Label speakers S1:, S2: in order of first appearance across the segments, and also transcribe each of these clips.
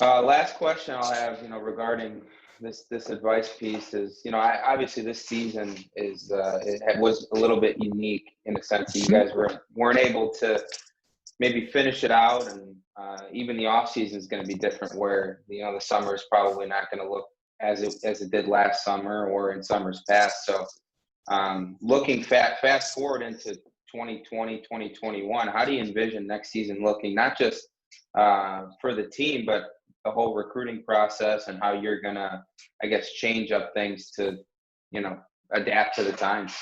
S1: Last question I'll have, regarding this advice piece is, obviously this season was a little bit unique in the sense that you guys weren't able to maybe finish it out, and even the off season is going to be different. Where the summer is probably not going to look as it did last summer or in summers past. So, looking fast forward into 2020, 2021, how do you envision next season looking? Not just for the team, but the whole recruiting process and how you're gonna, I guess, change up things to, adapt to the times.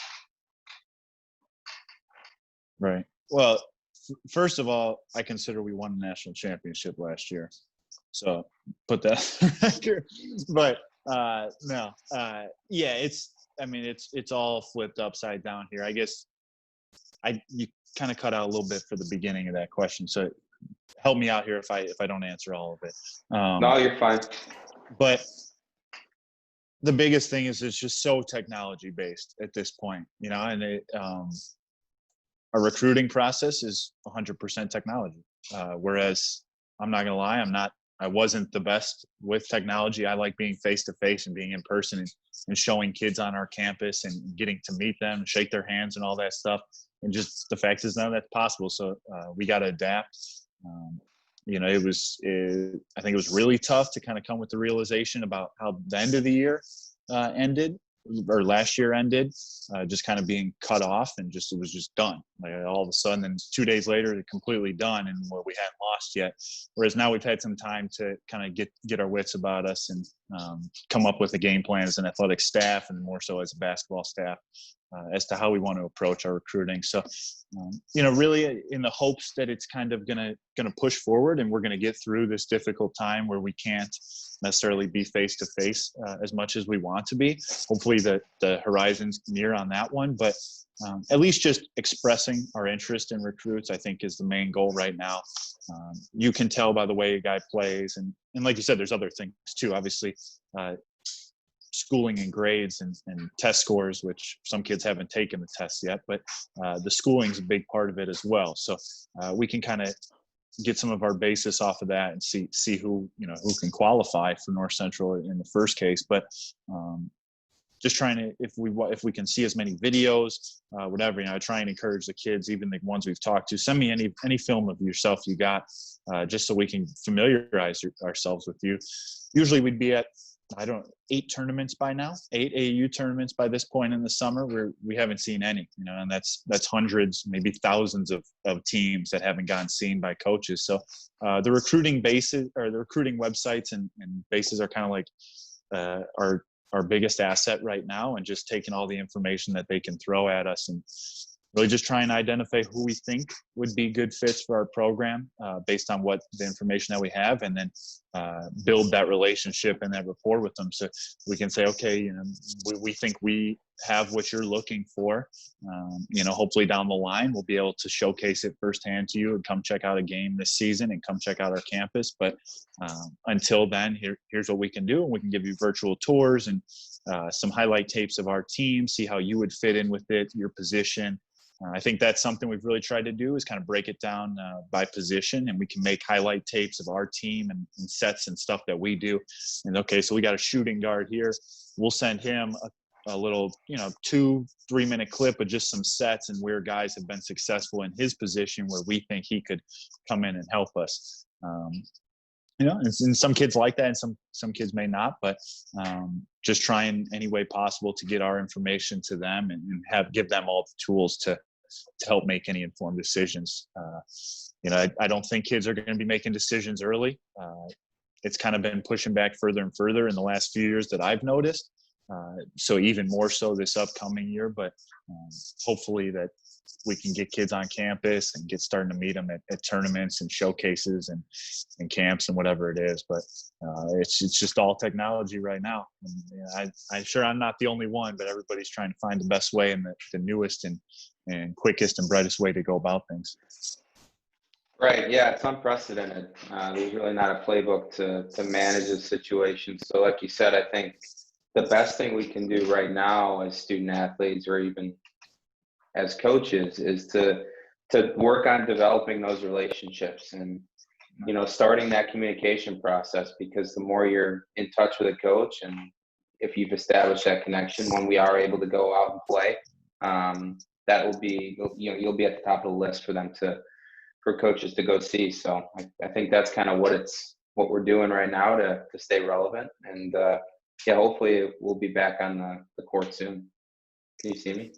S2: Right. Well, first of all, I consider we won the national championship last year, so put that on the record. But no, yeah, it's all flipped upside down here. I guess you kind of cut out a little bit for the beginning of that question, so help me out here if I don't answer all of it.
S1: No, you're fine.
S2: But the biggest thing is it's just so technology based at this point, and our recruiting process is 100% technology. Whereas I'm not gonna lie, I wasn't the best with technology. I like being face to face and being in person and showing kids on our campus and getting to meet them, shake their hands and all that stuff. And just the fact is none of that's possible. So we got to adapt. I think it was really tough to kind of come with the realization about how the end of the year ended, or last year ended, just kind of being cut off, and it was just done. Like all of a sudden, and 2 days later, it's completely done, and we hadn't lost yet. Whereas now we've had some time to kind of get our wits about us and come up with a game plan as an athletic staff, and more so as a basketball staff, as to how we want to approach our recruiting. So, really in the hopes that it's kind of gonna push forward, and we're gonna get through this difficult time where we can't necessarily be face to face as much as we want to be. Hopefully the horizon's near on that one, but at least just expressing our interest in recruits, I think, is the main goal right now. You can tell by the way a guy plays, and like you said, there's other things too, obviously. Schooling and grades and test scores, which some kids haven't taken the tests yet, but the schooling is a big part of it as well. So we can kind of get some of our basis off of that and see who can qualify for North Central in the first case. But just trying to, if we can see as many videos, whatever, I try and encourage the kids, even the ones we've talked to, send me any film of yourself you got, just so we can familiarize ourselves with you. Usually we'd be at 8 tournaments by now, 8 AAU tournaments by this point in the summer, where we haven't seen any, and that's hundreds, maybe thousands of teams that haven't gotten seen by coaches. So the recruiting bases, or the recruiting websites and bases, are kind of like our biggest asset right now, and just taking all the information that they can throw at us and really just try and identify who we think would be good fits for our program based on what the information that we have, and then build that relationship and that rapport with them, so we can say, okay, we think we have what you're looking for. Hopefully down the line we'll be able to showcase it firsthand to you and come check out a game this season and come check out our campus. But until then, here's what we can do, and we can give you virtual tours and some highlight tapes of our team, see how you would fit in with it, your position. I think that's something we've really tried to do, is kind of break it down by position, and we can make highlight tapes of our team and sets and stuff that we do. And okay, so we got a shooting guard here. We'll send him a little, 2-3 minute clip of just some sets and where guys have been successful in his position, where we think he could come in and help us. And some kids like that, and some kids may not, but just trying any way possible to get our information to them and give them all the tools to help make any informed decisions. I don't think kids are going to be making decisions early. It's kind of been pushing back further and further in the last few years that I've noticed. So even more so this upcoming year, but hopefully that we can get kids on campus and get starting to meet them at tournaments and showcases and camps and whatever it is. But it's just all technology right now. And, I'm sure I'm not the only one, but everybody's trying to find the best way and the newest and quickest and brightest way to go about things.
S1: Right. Yeah, it's unprecedented. There's really not a playbook to manage the situation. So like you said, I think the best thing we can do right now as student athletes, or even as coaches, is to work on developing those relationships. And starting that communication process, because the more you're in touch with a coach, and if you've established that connection, when we are able to go out and play, that will be, you'll be at the top of the list for coaches to go see. So I think that's kind of what we're doing right now to stay relevant. And hopefully we'll be back on the court soon. Can you see me?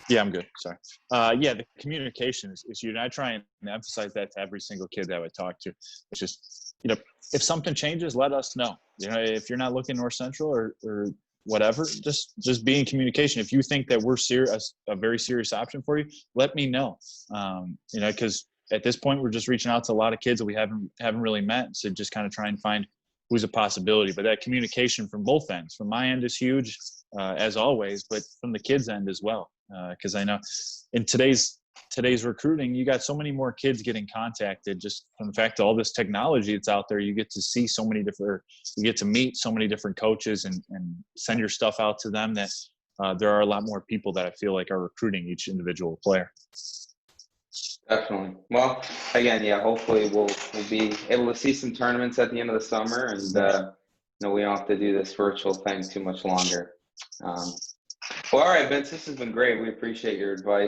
S2: Yeah, I'm good. Sorry. The communication is huge. And I try and emphasize that to every single kid that I would talk to. It's just, if something changes, let us know. If you're not looking North Central or whatever, just be in communication. If you think that we're a very serious option for you, let me know. Because at this point, we're just reaching out to a lot of kids that we haven't really met. So just kind of try and find who's a possibility. But that communication from both ends, from my end, is huge, as always, but from the kids' end as well. Because I know in today's recruiting, you got so many more kids getting contacted just from the fact that all this technology that's out there. You get to see you get to meet so many different coaches and send your stuff out to them, that there are a lot more people that I feel like are recruiting each individual player.
S1: Definitely. Well, again, hopefully we'll be able to see some tournaments at the end of the summer, and we don't have to do this virtual thing too much longer. Well, all right, Vince, this has been great. We appreciate your advice.